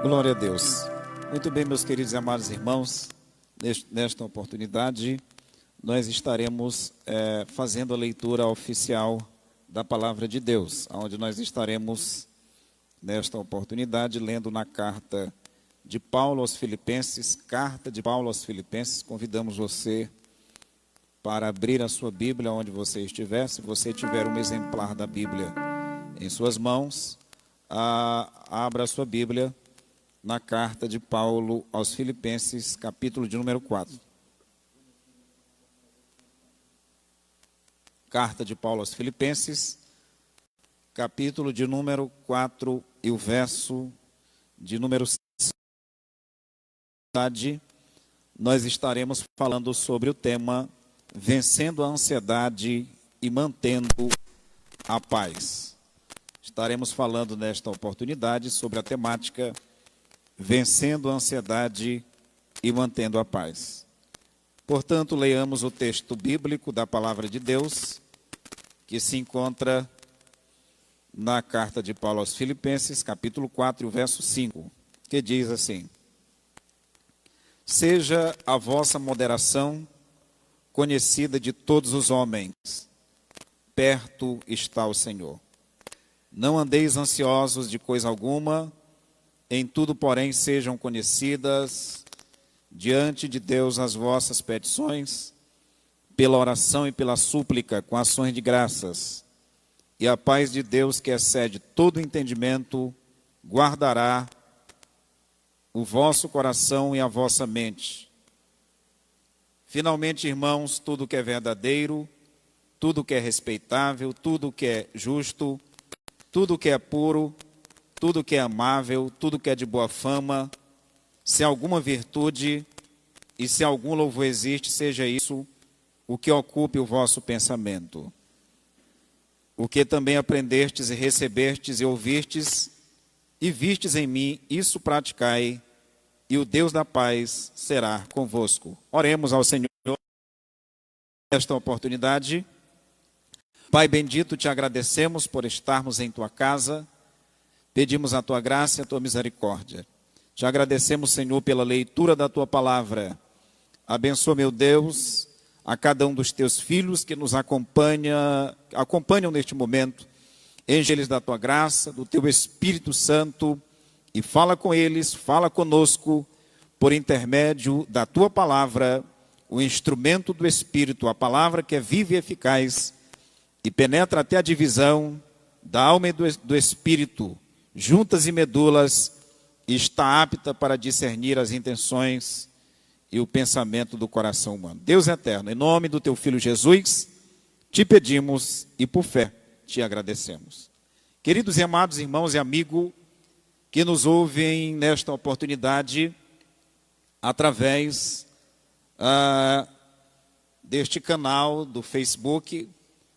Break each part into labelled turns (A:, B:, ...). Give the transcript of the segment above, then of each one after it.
A: Glória a Deus. Muito bem, meus queridos e amados irmãos, nesta oportunidade, nós estaremos fazendo a leitura oficial da Palavra de Deus, onde nós estaremos, nesta oportunidade, lendo na carta de Paulo aos Filipenses, convidamos você para abrir a sua Bíblia onde você estiver. Se você tiver um exemplar da Bíblia em suas mãos, abra a sua Bíblia na carta de Paulo aos Filipenses, capítulo de número 4. Carta de Paulo aos Filipenses, capítulo de número 4 e o verso de número 6. Nós estaremos falando sobre o tema Vencendo a Ansiedade e Mantendo a Paz. Estaremos falando nesta oportunidade sobre a temática Vencendo a Ansiedade e Mantendo a Paz. Portanto, leiamos o texto bíblico da Palavra de Deus, que se encontra na carta de Paulo aos Filipenses, capítulo 4, verso 5, que diz assim: Seja a vossa moderação conhecida de todos os homens, perto está o Senhor. Não andeis ansiosos de coisa alguma, em tudo, porém, sejam conhecidas diante de Deus as vossas petições, pela oração e pela súplica, com ações de graças. E a paz de Deus, que excede todo entendimento, guardará o vosso coração e a vossa mente. Finalmente, irmãos, tudo que é verdadeiro, tudo que é respeitável, tudo que é justo, tudo que é puro, tudo que é amável, tudo que é de boa fama, se alguma virtude e se algum louvor existe, seja isso o que ocupe o vosso pensamento. O que também aprendestes e recebestes e ouvistes e vistes em mim, isso praticai, e o Deus da paz será convosco. Oremos ao Senhor nesta oportunidade. Pai bendito, te agradecemos por estarmos em tua casa. Pedimos a tua graça e a tua misericórdia. Te agradecemos, Senhor, pela leitura da tua palavra. Abençoa, meu Deus, a cada um dos teus filhos que nos acompanham neste momento. Enche eles da tua graça, do teu Espírito Santo, e fala com eles, fala conosco, por intermédio da tua palavra, o instrumento do Espírito, a palavra que é viva e eficaz, e penetra até a divisão da alma e do Espírito, juntas e medulas, e está apta para discernir as intenções e o pensamento do coração humano. Deus eterno, em nome do teu Filho Jesus, te pedimos e por fé te agradecemos. Queridos e amados irmãos e amigos que nos ouvem nesta oportunidade, através deste canal do Facebook,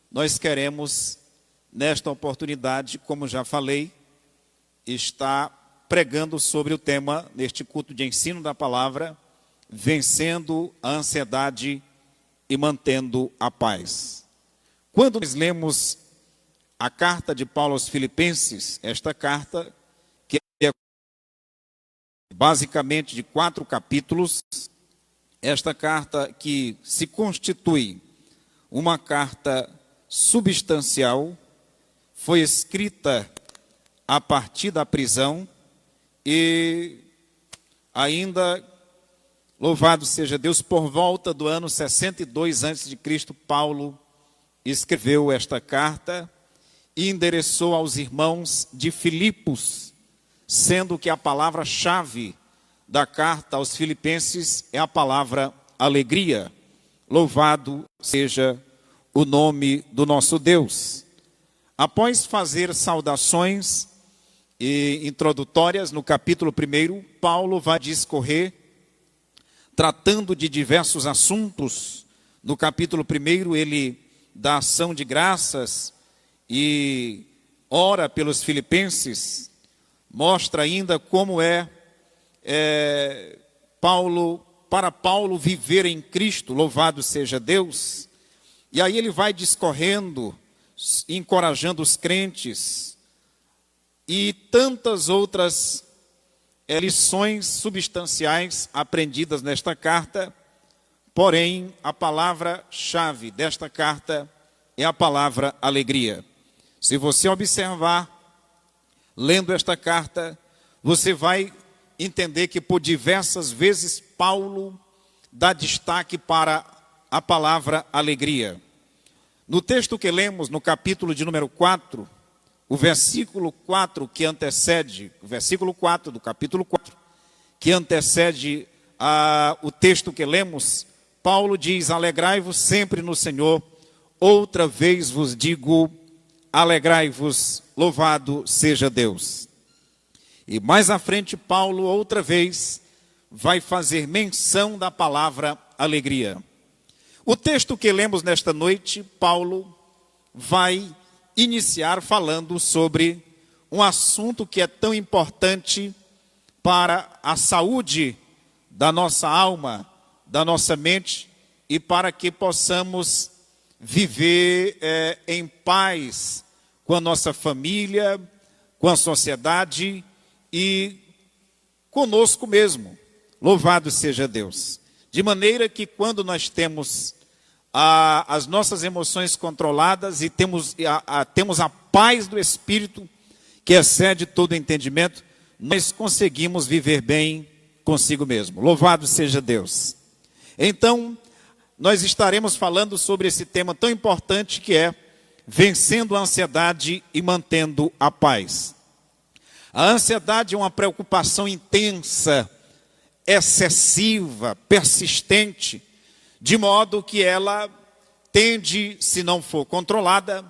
A: nós queremos, nesta oportunidade, como já falei, estar pregando sobre o tema, neste culto de ensino da palavra, vencendo a ansiedade e mantendo a paz. Quando nós lemos a carta de Paulo aos Filipenses, esta carta, que é basicamente de 4 capítulos, esta carta que se constitui uma carta substancial, foi escrita a partir da prisão e ainda, louvado seja Deus, por volta do ano 62 a.C., Paulo escreveu esta carta e endereçou aos irmãos de Filipos, sendo que a palavra-chave da carta aos Filipenses é a palavra alegria. Louvado seja o nome do nosso Deus. Após fazer saudações introdutórias no capítulo 1, Paulo vai discorrer, tratando de diversos assuntos. No capítulo 1, ele dá ação de graças e ora pelos filipenses, mostra ainda como para Paulo viver em Cristo, louvado seja Deus. E aí ele vai discorrendo, encorajando os crentes, e tantas outras lições substanciais aprendidas nesta carta, porém a palavra-chave desta carta é a palavra alegria. Se você observar, lendo esta carta, você vai entender que por diversas vezes Paulo dá destaque para a palavra alegria. No texto que lemos, no capítulo de número 4, o versículo 4 que antecede, o versículo 4 do capítulo 4, que antecede o texto que lemos, Paulo diz: alegrai-vos sempre no Senhor, outra vez vos digo, alegrai-vos, louvado seja Deus. E mais à frente, Paulo, outra vez, vai fazer menção da palavra alegria. O texto que lemos nesta noite, Paulo vai iniciar falando sobre um assunto que é tão importante para a saúde da nossa alma, da nossa mente, e para que possamos viver em paz com a nossa família, com a sociedade e conosco mesmo. Louvado seja Deus. De maneira que quando nós temos as nossas emoções controladas e temos a paz do Espírito, que excede todo entendimento, nós conseguimos viver bem consigo mesmo. Louvado seja Deus. Então, nós estaremos falando sobre esse tema tão importante que é vencendo a ansiedade e mantendo a paz. A ansiedade é uma preocupação intensa, excessiva, persistente, de modo que ela tende, se não for controlada,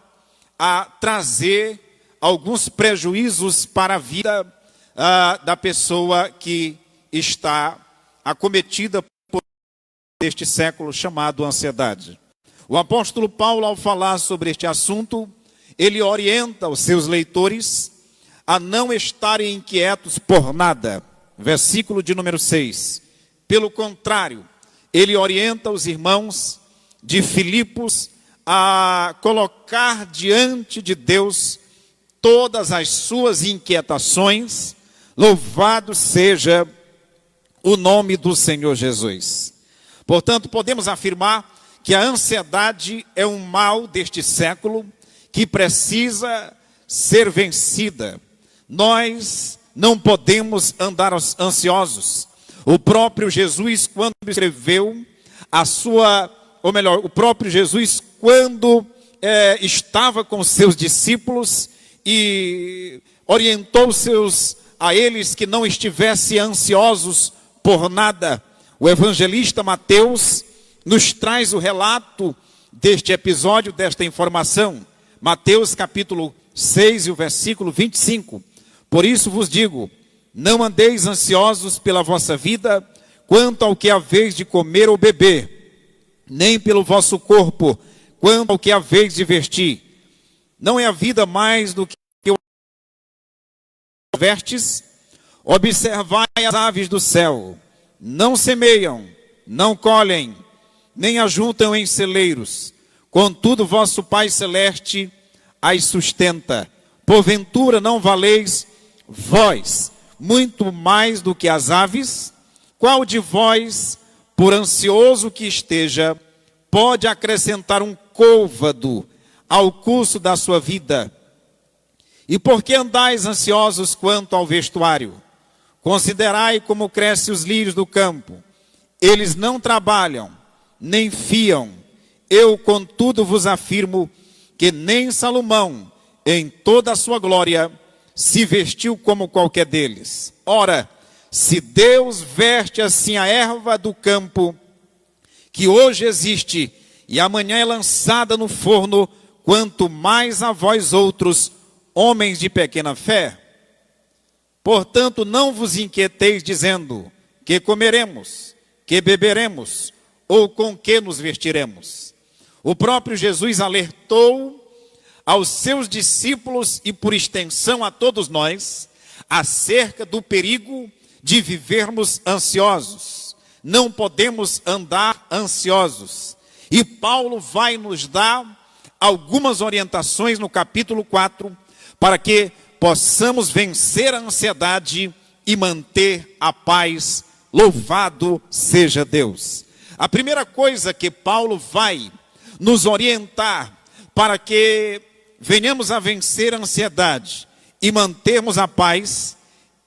A: a trazer alguns prejuízos para a vida da pessoa que está acometida por este século chamado ansiedade. O apóstolo Paulo, ao falar sobre este assunto, ele orienta os seus leitores a não estarem inquietos por nada. Versículo de número 6. Pelo contrário, ele orienta os irmãos de Filipos a colocar diante de Deus todas as suas inquietações. Louvado seja o nome do Senhor Jesus. Portanto, podemos afirmar que a ansiedade é um mal deste século que precisa ser vencida. Nós não podemos andar ansiosos. O próprio Jesus, quando escreveu o próprio Jesus, quando estava com seus discípulos e orientou a eles que não estivessem ansiosos por nada, o evangelista Mateus nos traz o relato deste episódio, desta informação. Mateus capítulo 6 e o versículo 25. Por isso vos digo, não andeis ansiosos pela vossa vida, quanto ao que haveis de comer ou beber, nem pelo vosso corpo, quanto ao que haveis de vestir. Não é a vida mais do que o vestes? Observai as aves do céu, não semeiam, não colhem, nem ajuntam em celeiros, contudo vosso Pai Celeste as sustenta. Porventura não valeis vós muito mais do que as aves? Qual de vós, por ansioso que esteja, pode acrescentar um côvado ao curso da sua vida? E por que andais ansiosos quanto ao vestuário? Considerai como crescem os lírios do campo. Eles não trabalham, nem fiam. Eu, contudo, vos afirmo que nem Salomão, em toda a sua glória, se vestiu como qualquer deles. Ora, se Deus veste assim a erva do campo, que hoje existe e amanhã é lançada no forno, quanto mais a vós outros, homens de pequena fé. Portanto, não vos inquieteis dizendo, que comeremos, que beberemos, ou com que nos vestiremos. O próprio Jesus alertou aos seus discípulos e por extensão a todos nós, acerca do perigo de vivermos ansiosos. Não podemos andar ansiosos. E Paulo vai nos dar algumas orientações no capítulo 4, para que possamos vencer a ansiedade e manter a paz. Louvado seja Deus. A primeira coisa que Paulo vai nos orientar para que venhamos a vencer a ansiedade e mantermos a paz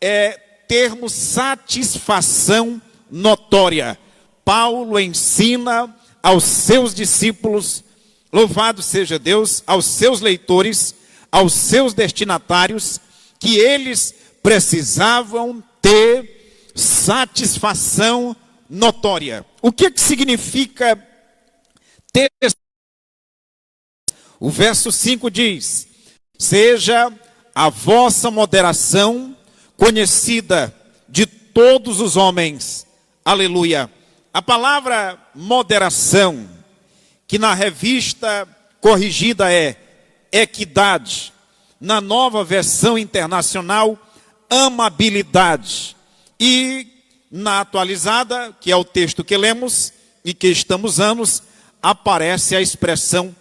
A: é termos satisfação notória. Paulo ensina aos seus discípulos, louvado seja Deus, aos seus leitores, aos seus destinatários, que eles precisavam ter satisfação notória. O que significa ter? O verso 5 diz: seja a vossa moderação conhecida de todos os homens. Aleluia. A palavra moderação, que na revista corrigida é equidade, na nova versão internacional, amabilidade, e na atualizada, que é o texto que lemos e que estamos usando, aparece a expressão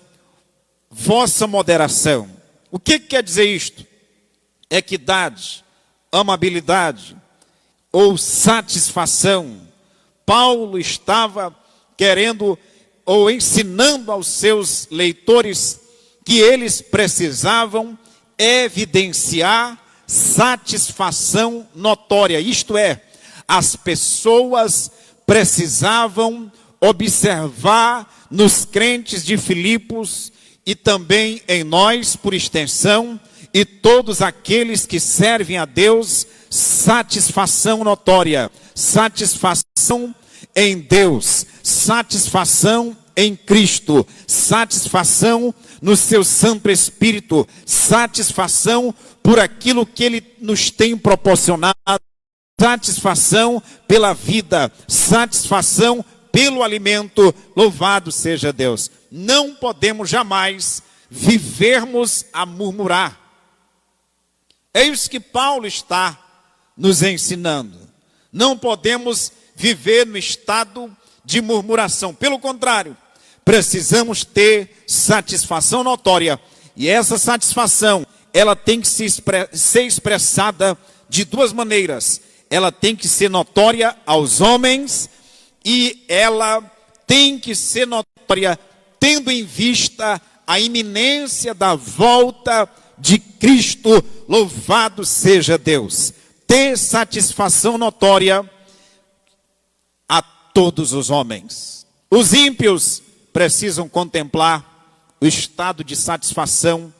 A: vossa moderação. O que quer dizer isto? Equidade, amabilidade ou satisfação. Paulo estava querendo ou ensinando aos seus leitores que eles precisavam evidenciar satisfação notória. Isto é, as pessoas precisavam observar nos crentes de Filipos e também em nós, por extensão, e todos aqueles que servem a Deus, satisfação notória, satisfação em Deus, satisfação em Cristo, satisfação no seu Santo Espírito, satisfação por aquilo que Ele nos tem proporcionado, satisfação pela vida, satisfação pelo alimento. Louvado seja Deus. Não podemos jamais vivermos a murmurar. É isso que Paulo está nos ensinando. Não podemos viver no estado de murmuração. Pelo contrário, precisamos ter satisfação notória. E essa satisfação, ela tem que ser expressada de duas maneiras. Ela tem que ser notória aos homens e ela tem que ser notória tendo em vista a iminência da volta de Cristo. Louvado seja Deus. Ter satisfação notória a todos os homens. Os ímpios precisam contemplar o estado de satisfação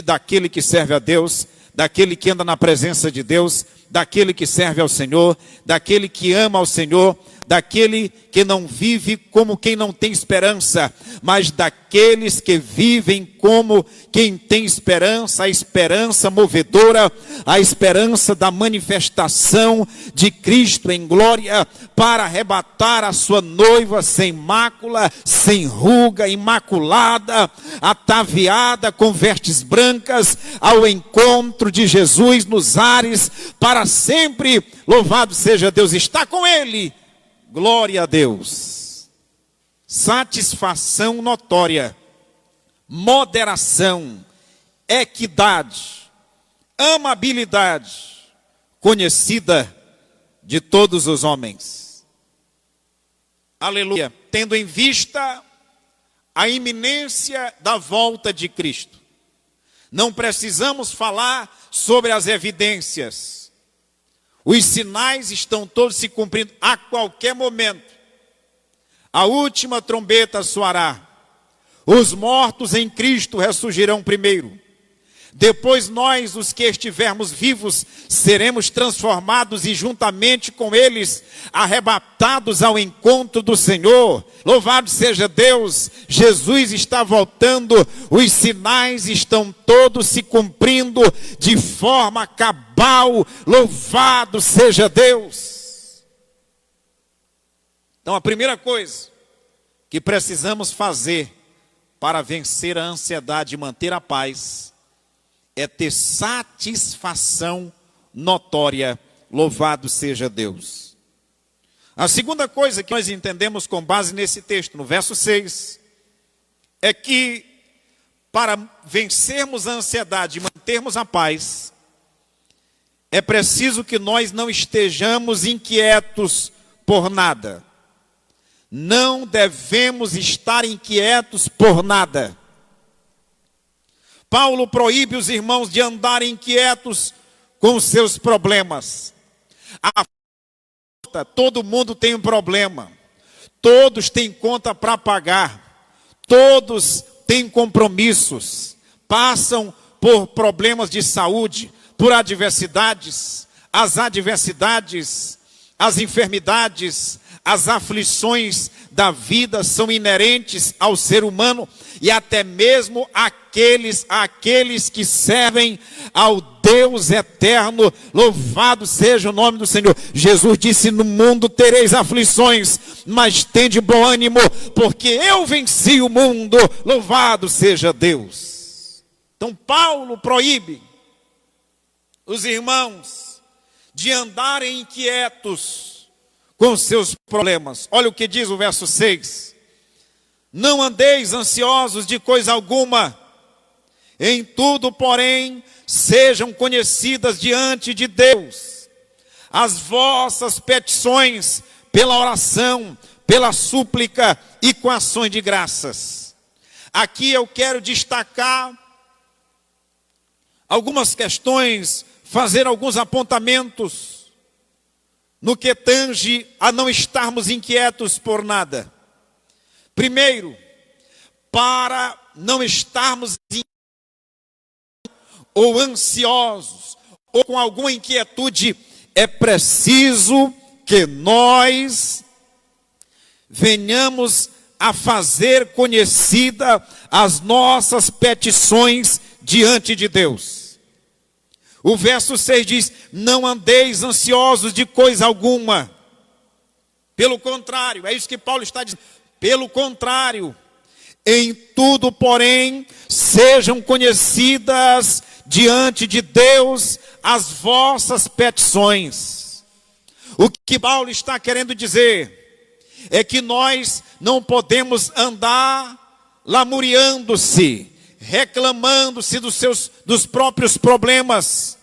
A: daquele que serve a Deus, daquele que anda na presença de Deus, daquele que serve ao Senhor, daquele que ama ao Senhor, daquele que não vive como quem não tem esperança, mas daqueles que vivem como quem tem esperança, a esperança movedora, a esperança da manifestação de Cristo em glória, para arrebatar a sua noiva sem mácula, sem ruga, imaculada, ataviada com vestes brancas, ao encontro de Jesus nos ares, para sempre. Louvado seja Deus, está com Ele. Glória a Deus. Satisfação notória, moderação, equidade, amabilidade, conhecida de todos os homens. Aleluia. Tendo em vista a iminência da volta de Cristo. Não precisamos falar sobre as evidências. Os sinais estão todos se cumprindo a qualquer momento. A última trombeta soará. Os mortos em Cristo ressurgirão primeiro. Depois nós, os que estivermos vivos, seremos transformados e juntamente com eles arrebatados ao encontro do Senhor. Louvado seja Deus, Jesus está voltando, os sinais estão todos se cumprindo de forma cabal. Louvado seja Deus. Então a primeira coisa que precisamos fazer para vencer a ansiedade e manter a paz é ter satisfação notória. Louvado seja Deus. A segunda coisa que nós entendemos com base nesse texto, no verso 6, é que para vencermos a ansiedade e mantermos a paz, é preciso que nós não estejamos inquietos por nada. Não devemos estar inquietos por nada. Paulo proíbe os irmãos de andarem inquietos com os seus problemas. Todo mundo tem um problema. Todos têm conta para pagar. Todos têm compromissos. Passam por problemas de saúde, por adversidades. As adversidades, as enfermidades, as aflições da vida são inerentes ao ser humano e até mesmo aqueles que servem ao Deus eterno. Louvado seja o nome do Senhor. Jesus disse: no mundo tereis aflições, mas tende bom ânimo, porque eu venci o mundo. Louvado seja Deus. Então Paulo proíbe os irmãos de andarem inquietos com seus problemas. Olha o que diz o verso 6. Não andeis ansiosos de coisa alguma, em tudo, porém, sejam conhecidas diante de Deus as vossas petições pela oração, pela súplica e com ações de graças. Aqui eu quero destacar algumas questões, fazer alguns apontamentos no que tange a não estarmos inquietos por nada. Primeiro, para não estarmos ou ansiosos, ou com alguma inquietude, é preciso que nós venhamos a fazer conhecida as nossas petições diante de Deus. O verso 6 diz: não andeis ansiosos de coisa alguma. Pelo contrário, é isso que Paulo está dizendo. Pelo contrário, em tudo, porém, sejam conhecidas diante de Deus as vossas petições. O que Paulo está querendo dizer é que nós não podemos andar lamuriando-se, reclamando-se dos próprios problemas,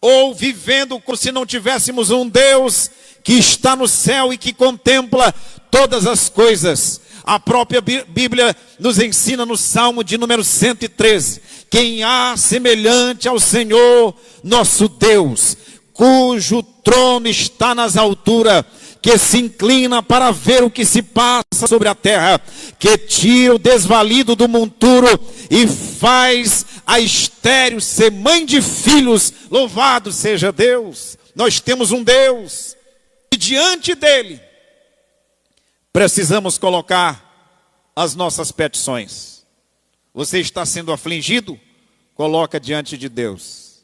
A: ou vivendo como se não tivéssemos um Deus que está no céu e que contempla todas as coisas. A própria Bíblia nos ensina no Salmo de número 113, quem há semelhante ao Senhor nosso Deus, cujo trono está nas alturas, que se inclina para ver o que se passa sobre a terra, que tira o desvalido do monturo e faz a estéril ser mãe de filhos. Louvado seja Deus. Nós temos um Deus e diante dele precisamos colocar as nossas petições. Você está sendo afligido? Coloca diante de Deus.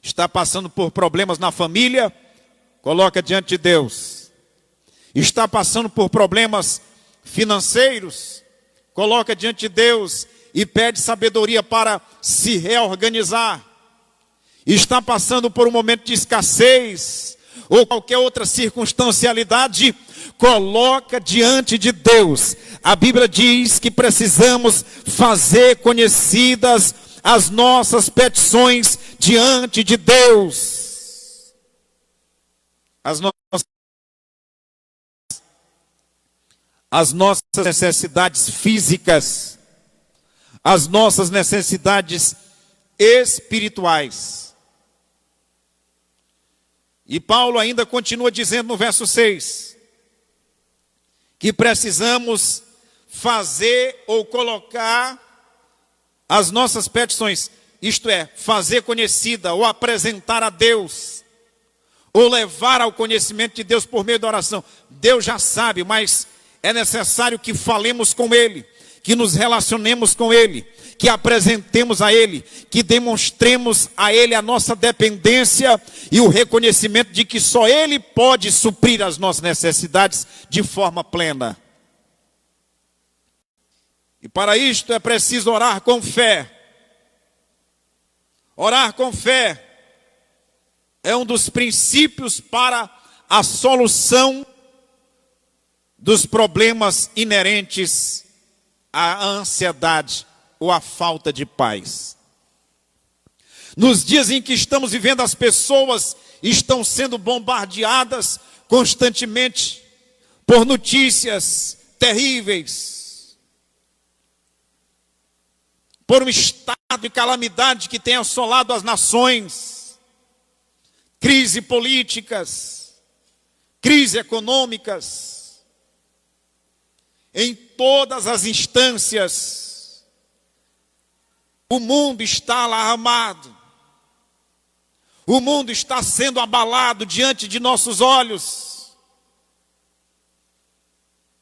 A: Está passando por problemas na família? Coloca diante de Deus. Está passando por problemas financeiros? Coloca diante de Deus e pede sabedoria para se reorganizar. Está passando por um momento de escassez ou qualquer outra circunstancialidade? Coloca diante de Deus. A Bíblia diz que precisamos fazer conhecidas as nossas petições diante de Deus. As nossas necessidades físicas, as nossas necessidades espirituais. E Paulo ainda continua dizendo no verso 6, que precisamos fazer ou colocar as nossas petições, isto é, fazer conhecida ou apresentar a Deus, ou levar ao conhecimento de Deus por meio da oração. Deus já sabe, mas é necessário que falemos com Ele, que nos relacionemos com Ele, que apresentemos a Ele, que demonstremos a Ele a nossa dependência e o reconhecimento de que só Ele pode suprir as nossas necessidades de forma plena. E para isto é preciso orar com fé. Orar com fé é um dos princípios para a solução dos problemas inerentes à ansiedade ou à falta de paz. Nos dias em que estamos vivendo, as pessoas estão sendo bombardeadas constantemente por notícias terríveis, por um estado de calamidade que tem assolado as nações, crise políticas, crise econômicas, em todas as instâncias, o mundo está alarmado, o mundo está sendo abalado diante de nossos olhos.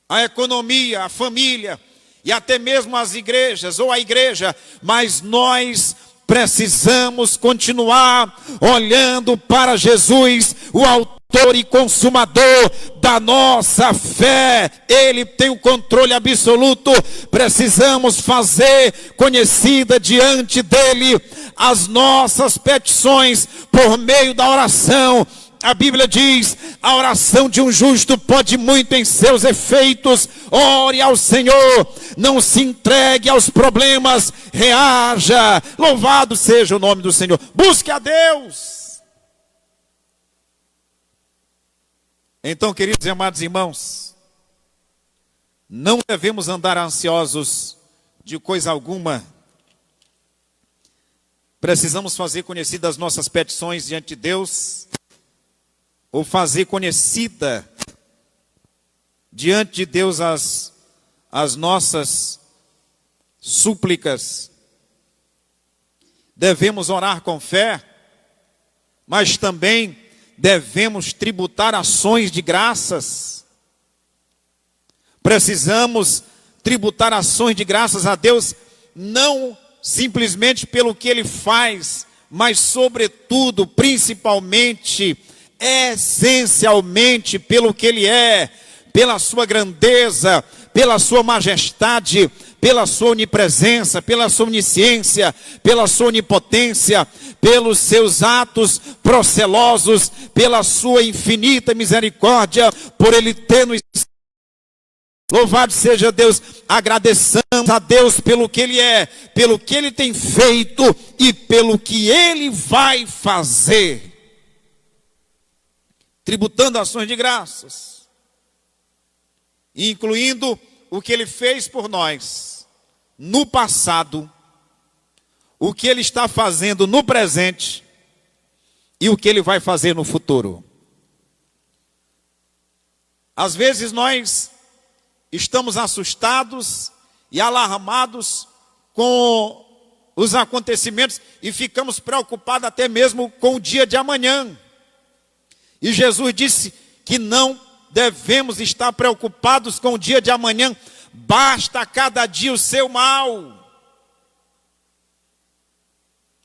A: A economia, a família e até mesmo as igrejas ou a igreja, mas nós precisamos continuar olhando para Jesus, o autor e consumador da nossa fé. Ele tem o controle absoluto. Precisamos fazer conhecida diante dele as nossas petições por meio da oração. A Bíblia diz: a oração de um justo pode muito em seus efeitos. Ore ao Senhor, não se entregue aos problemas, reaja. Louvado seja o nome do Senhor. Busque a Deus. Então, queridos e amados irmãos, não devemos andar ansiosos de coisa alguma. Precisamos fazer conhecidas as nossas petições diante de Deus, ou fazer conhecida diante de Deus as nossas súplicas. Devemos orar com fé, mas também devemos tributar ações de graças. Precisamos tributar ações de graças a Deus, não simplesmente pelo que Ele faz, mas sobretudo, principalmente, essencialmente pelo que Ele é, pela sua grandeza, pela sua majestade, pela sua onipresença, pela sua onisciência, pela sua onipotência, pelos seus atos procelosos, pela sua infinita misericórdia, por Ele ter nos... Louvado seja Deus. Agradeçamos a Deus pelo que Ele é, pelo que Ele tem feito e pelo que Ele vai fazer. Tributando ações de graças, incluindo o que Ele fez por nós no passado, o que Ele está fazendo no presente e o que Ele vai fazer no futuro. Às vezes nós estamos assustados e alarmados com os acontecimentos e ficamos preocupados até mesmo com o dia de amanhã. E Jesus disse que não devemos estar preocupados com o dia de amanhã, basta a cada dia o seu mal.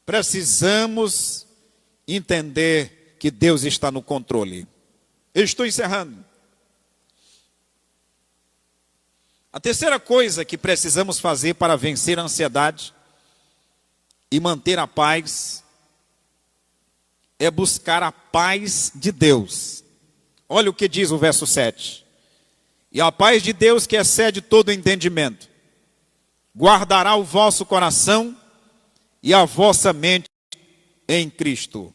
A: Precisamos entender que Deus está no controle. Eu estou encerrando. A terceira coisa que precisamos fazer para vencer a ansiedade e manter a paz é buscar a paz de Deus. Olha o que diz o verso 7. E a paz de Deus, que excede todo entendimento, guardará o vosso coração e a vossa mente em Cristo.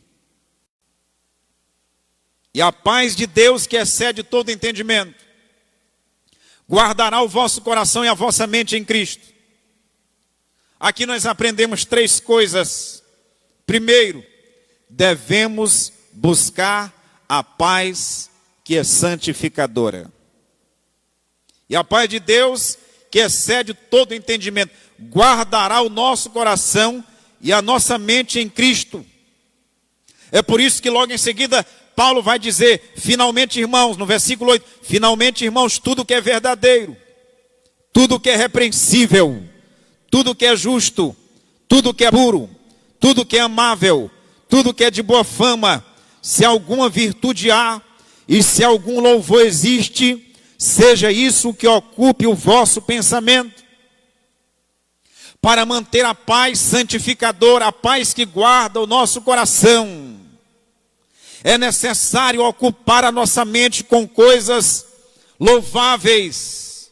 A: E a paz de Deus, que excede todo entendimento, guardará o vosso coração e a vossa mente em Cristo. Aqui nós aprendemos três coisas. Primeiro, devemos buscar a paz que é santificadora. E a paz de Deus, que excede todo entendimento, guardará o nosso coração e a nossa mente em Cristo. É por isso que logo em seguida Paulo vai dizer: finalmente, irmãos, no versículo 8, finalmente, irmãos, tudo que é verdadeiro, tudo que é repreensível, tudo que é justo, tudo que é puro, tudo que é amável, tudo que é de boa fama, se alguma virtude há e se algum louvor existe, seja isso que ocupe o vosso pensamento. Para manter a paz santificadora, a paz que guarda o nosso coração, é necessário ocupar a nossa mente com coisas louváveis,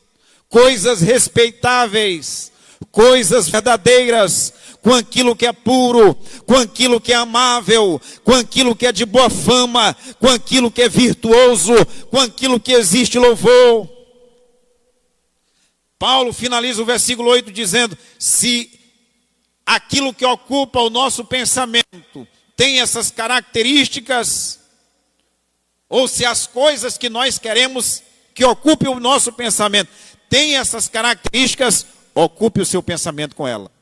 A: coisas respeitáveis, coisas verdadeiras, com aquilo que é puro, com aquilo que é amável, com aquilo que é de boa fama, com aquilo que é virtuoso, com aquilo que existe louvor. Paulo finaliza o versículo 8 dizendo: se aquilo que ocupa o nosso pensamento tem essas características, ou se as coisas que nós queremos que ocupem o nosso pensamento tem essas características, ocupe o seu pensamento com ela.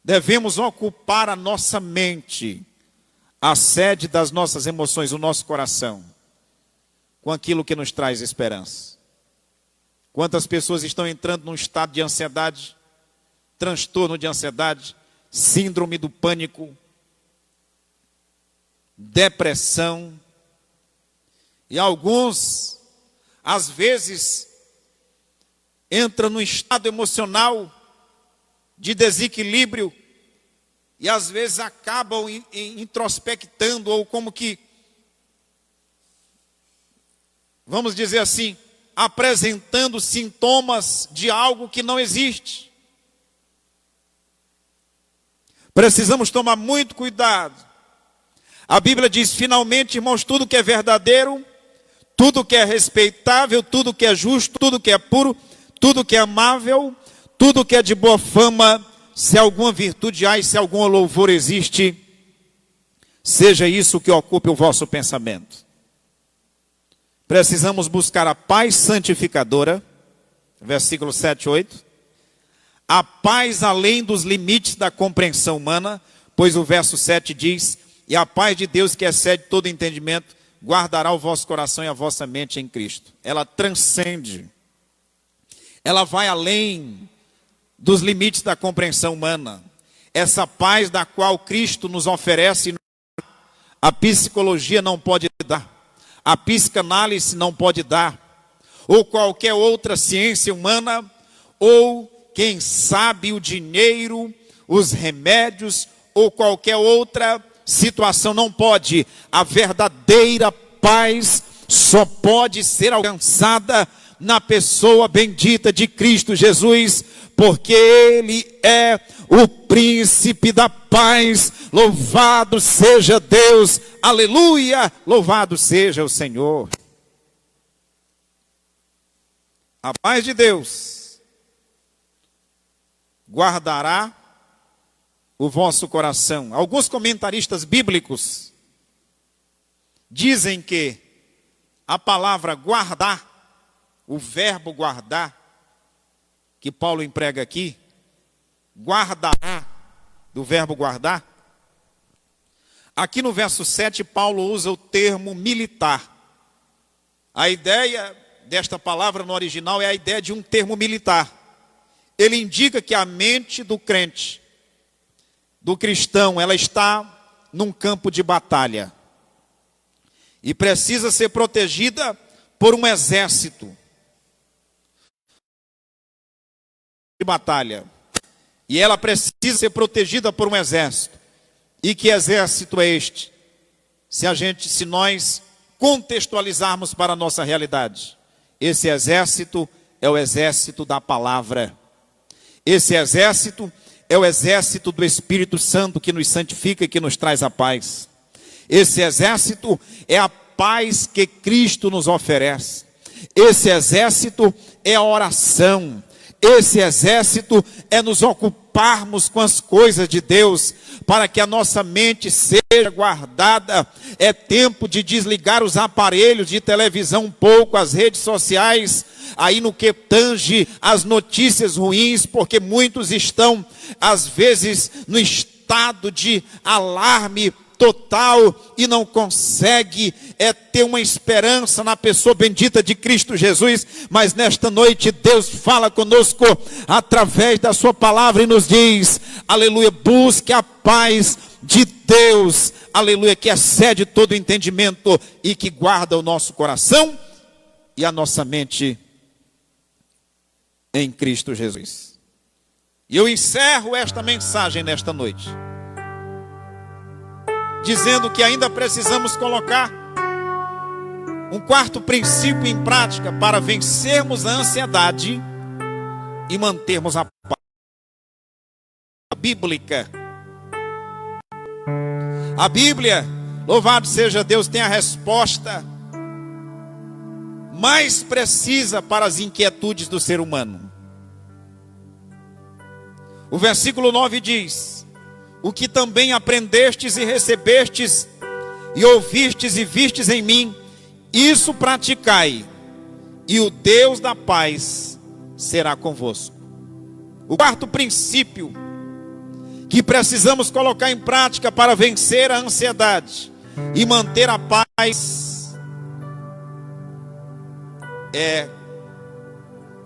A: Devemos ocupar a nossa mente, a sede das nossas emoções, o nosso coração, com aquilo que nos traz esperança. Quantas pessoas estão entrando num estado de ansiedade, transtorno de ansiedade, síndrome do pânico, depressão, e alguns, às vezes, entram num estado emocional de desequilíbrio e às vezes acabam introspectando, ou como que, vamos dizer assim, apresentando sintomas de algo que não existe. Precisamos tomar muito cuidado. A Bíblia diz: finalmente, irmãos, tudo que é verdadeiro, tudo que é respeitável, tudo que é justo, tudo que é puro, tudo que é amável, tudo que é de boa fama, se alguma virtude há e se algum louvor existe, seja isso que ocupe o vosso pensamento. Precisamos buscar a paz santificadora, versículo 7 e 8. A paz além dos limites da compreensão humana, pois o verso 7 diz: e a paz de Deus, que excede todo entendimento, guardará o vosso coração e a vossa mente em Cristo. Ela transcende, ela vai além dos limites da compreensão humana. Essa paz da qual Cristo nos oferece, a psicologia não pode dar, a psicanálise não pode dar, ou qualquer outra ciência humana, ou quem sabe o dinheiro, os remédios, ou qualquer outra situação não pode. A verdadeira paz só pode ser alcançada na pessoa bendita de Cristo Jesus, porque Ele é o príncipe da paz. Louvado seja Deus, aleluia, louvado seja o Senhor. A paz de Deus guardará o vosso coração. Alguns comentaristas bíblicos dizem que a palavra guardar, o verbo guardar, que Paulo emprega aqui, guardará, do verbo guardar, aqui no verso 7 Paulo usa o termo militar. A ideia desta palavra no original é a ideia de um termo militar. Ele indica que a mente do crente, do cristão, ela está num campo de batalha e precisa ser protegida por um exército de batalha, e ela precisa ser protegida por um exército. E que exército é este? Se nós contextualizarmos para a nossa realidade, esse exército é o exército da palavra. Esse exército é o exército do Espírito Santo, que nos santifica e que nos traz a paz. Esse exército é a paz que Cristo nos oferece. Esse exército é a oração. Esse exército é nos ocuparmos com as coisas de Deus, para que a nossa mente seja guardada. É tempo de desligar os aparelhos de televisão um pouco, as redes sociais, aí no que tange as notícias ruins, porque muitos estão, às vezes, no estado de alarme total e não consegue ter uma esperança na pessoa bendita de Cristo Jesus. Mas nesta noite Deus fala conosco através da sua palavra e nos diz, aleluia, busque a paz de Deus, aleluia, que excede todo entendimento e que guarda o nosso coração e a nossa mente em Cristo Jesus. E eu encerro esta mensagem nesta noite dizendo que ainda precisamos colocar um quarto princípio em prática para vencermos a ansiedade e mantermos a paz. bíblica. A Bíblia, louvado seja Deus, tem a resposta mais precisa para as inquietudes do ser humano. O versículo 9 diz: o que também aprendestes e recebestes, e ouvistes e vistes em mim, isso praticai, e o Deus da paz será convosco. O quarto princípio que precisamos colocar em prática para vencer a ansiedade e manter a paz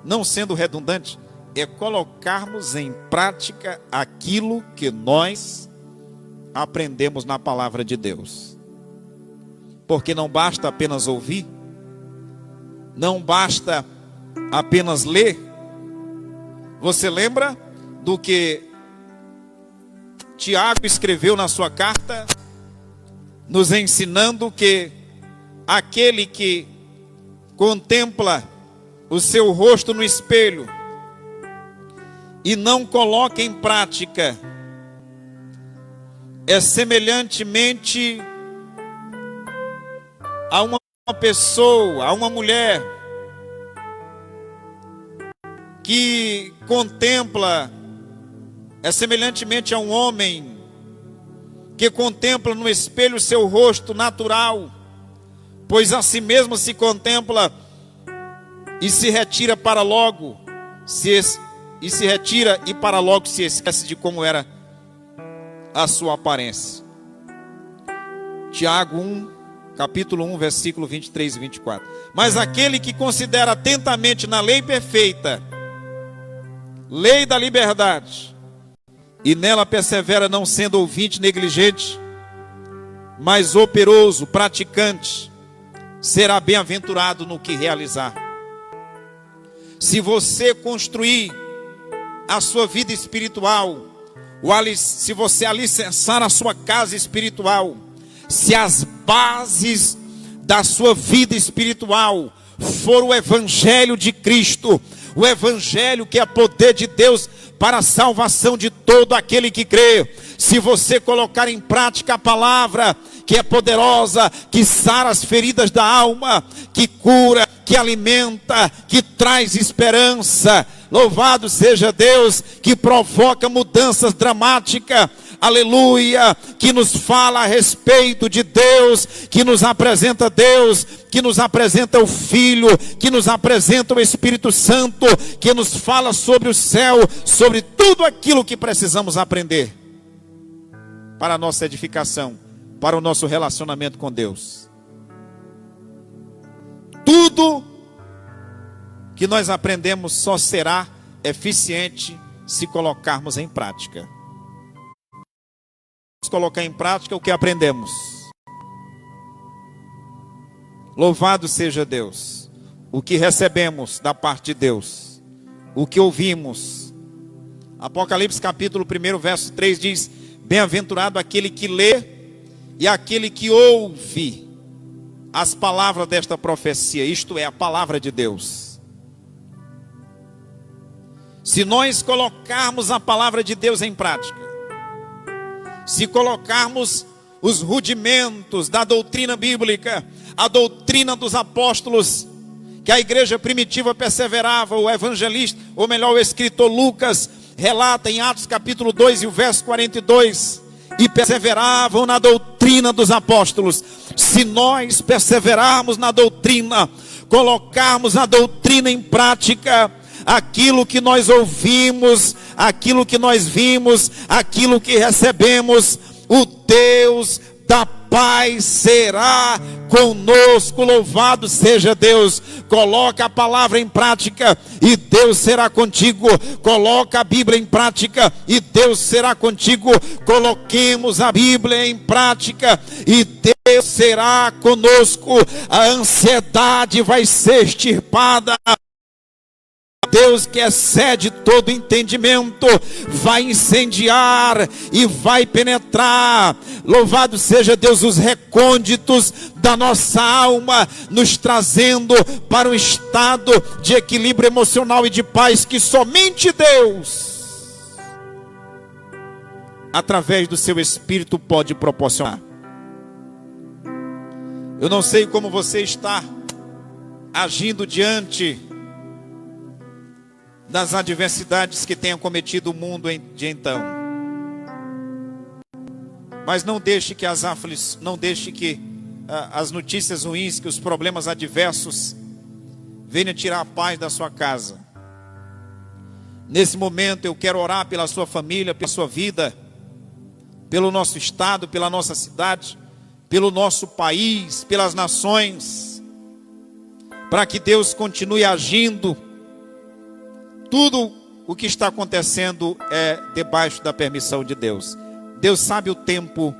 A: não sendo redundante, é colocarmos em prática aquilo que nós aprendemos na palavra de Deus. Porque não basta apenas ouvir, não basta apenas ler. Você lembra do que Tiago escreveu na sua carta, nos ensinando que aquele que contempla o seu rosto no espelho e não coloca em prática é semelhantemente a uma pessoa, a uma mulher que contempla, é semelhantemente a um homem que contempla no espelho o seu rosto natural, pois a si mesmo se contempla e se retira para logo, e se retira e para logo se esquece de como era a sua aparência. Tiago 1, capítulo 1, versículo 23 e 24. Mas aquele que considera atentamente na lei perfeita, lei da liberdade, e nela persevera, não sendo ouvinte negligente, mas operoso, praticante, será bem-aventurado no que realizar. Se você construir a sua vida espiritual, se você alicerçar a sua casa espiritual, se as bases da sua vida espiritual for o Evangelho de Cristo, o Evangelho que é poder de Deus para a salvação de todo aquele que crê, se você colocar em prática a palavra que é poderosa, que sara as feridas da alma, que cura, que alimenta, que traz esperança, louvado seja Deus, que provoca mudanças dramáticas, aleluia, que nos fala a respeito de Deus, que nos apresenta Deus, que nos apresenta o Filho, que nos apresenta o Espírito Santo, que nos fala sobre o céu, sobre tudo aquilo que precisamos aprender para a nossa edificação, para o nosso relacionamento com Deus. Tudo que nós aprendemos só será eficiente se colocarmos em prática. Vamos colocar em prática o que aprendemos. Louvado seja Deus. O que recebemos da parte de Deus, o que ouvimos. Apocalipse capítulo 1, verso 3 diz: bem-aventurado aquele que lê e aquele que ouve as palavras desta profecia, isto é, a palavra de Deus. Se nós colocarmos a palavra de Deus em prática, se colocarmos os rudimentos da doutrina bíblica, a doutrina dos apóstolos, que a igreja primitiva perseverava, o evangelista, ou melhor, o escritor Lucas, relata em Atos capítulo 2 e o verso 42, e perseveravam na doutrina dos apóstolos. Se nós perseverarmos na doutrina, colocarmos a doutrina em prática, aquilo que nós ouvimos, aquilo que nós vimos, aquilo que recebemos, o Deus da paz será conosco, louvado seja Deus. Coloca a palavra em prática e Deus será contigo. Coloca a Bíblia em prática e Deus será contigo. Coloquemos a Bíblia em prática e Deus será conosco. A ansiedade vai ser extirpada. Deus que excede todo entendimento vai incendiar e vai penetrar, louvado seja Deus, os recônditos da nossa alma, nos trazendo para um estado de equilíbrio emocional e de paz que somente Deus através do seu Espírito, pode proporcionar. Eu não sei como você está agindo diante das adversidades que tem acometido o mundo de então. Mas não deixe que as notícias ruins, que os problemas adversos venham tirar a paz da sua casa. Nesse momento eu quero orar pela sua família, pela sua vida, pelo nosso estado, pela nossa cidade, pelo nosso país, pelas nações, para que Deus continue agindo. Tudo o que está acontecendo é debaixo da permissão de Deus. Deus sabe o tempo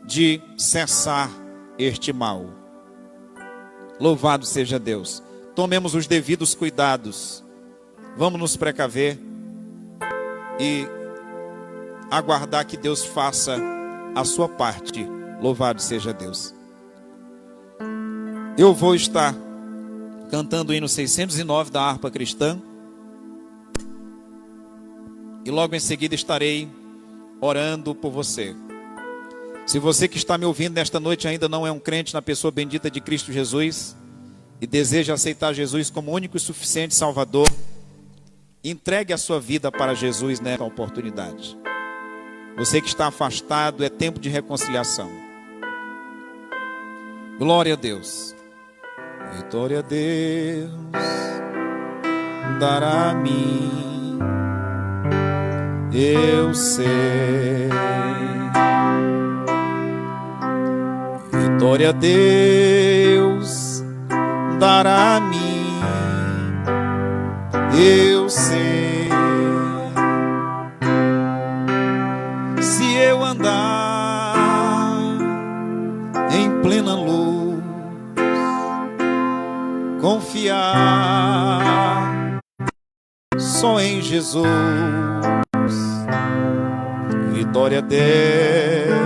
A: de cessar este mal. Louvado seja Deus. Tomemos os devidos cuidados. Vamos nos precaver e aguardar que Deus faça a sua parte. Louvado seja Deus. Eu vou estar cantando o hino 609 da harpa cristã. E logo em seguida estarei orando por você. Se você que está me ouvindo nesta noite ainda não é um crente na pessoa bendita de Cristo Jesus e deseja aceitar Jesus como único e suficiente Salvador, entregue a sua vida para Jesus nesta oportunidade. Você que está afastado, é tempo de reconciliação. Glória a Deus. Vitória a Deus dará a mim, eu sei. Vitória a Deus dará a mim, eu sei. Se eu andar em plena luz, confiar só em Jesus. Vitória a Deus